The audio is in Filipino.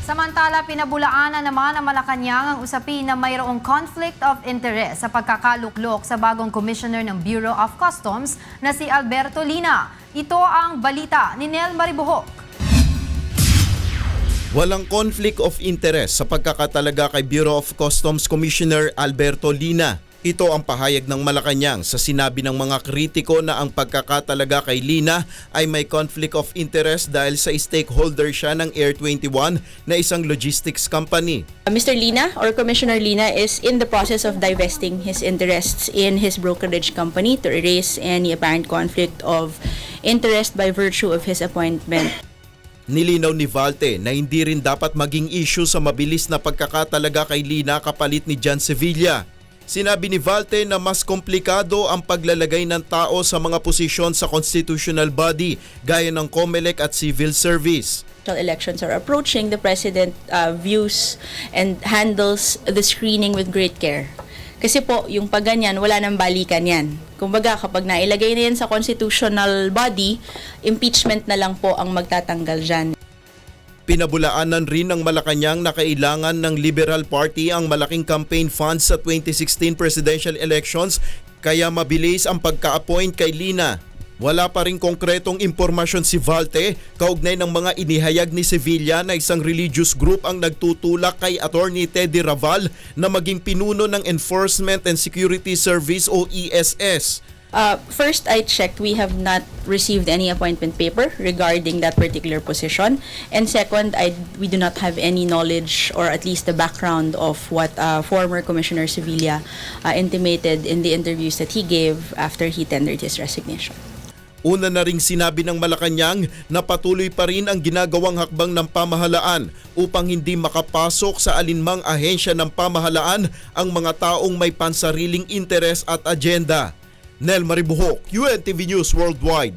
Samantala, pinabulaanan naman ng Malacanang ang usapin na mayroong conflict of interest sa pagkakaluklok sa bagong commissioner ng Bureau of Customs na si Alberto Lina. Ito ang balita ni Nel Maribuhok. Walang conflict of interest sa pagkakatalaga kay Bureau of Customs Commissioner Alberto Lina. Ito ang pahayag ng Malacanang sa sinabi ng mga kritiko na ang pagkakatalaga kay Lina ay may conflict of interest dahil sa stakeholder siya ng Air 21 na isang logistics company. Mr. Lina or Commissioner Lina is in the process of divesting his interests in his brokerage company to erase any apparent conflict of interest by virtue of his appointment. Nilinaw ni Valte na hindi rin dapat maging issue sa mabilis na pagkakatalaga kay Lina kapalit ni John Sevilla. Sinabi ni Valte na mas komplikado ang paglalagay ng tao sa mga posisyon sa constitutional body gaya ng COMELEC at civil service. Elections are approaching, the President views and handles the screening with great care. Kasi po, yung pag ganyan, wala nang balikan yan. Kumbaga, kapag nailagay na yan sa constitutional body, impeachment na lang po ang magtatanggal dyan. Pinabulaanan rin ng Malacanang na kailangan ng Liberal Party ang malaking campaign funds sa 2016 presidential elections kaya mabilis ang pagka-appoint kay Lina. Wala pa rin konkretong impormasyon si Valte kaugnay ng mga inihayag ni Sevilla na isang religious group ang nagtutulak kay Attorney Teddy Raval na maging pinuno ng Enforcement and Security Service o ESS. First, I checked, we have not received any appointment paper regarding that particular position. And second, we do not have any knowledge or at least the background of what former Commissioner Sevilla intimated in the interviews that he gave after he tendered his resignation. Una na ring sinabi ng Malacanang na patuloy pa rin ang ginagawang hakbang ng pamahalaan upang hindi makapasok sa alinmang ahensya ng pamahalaan ang mga taong may pansariling interes at agenda. Nel Maribuhok, UNTV News Worldwide.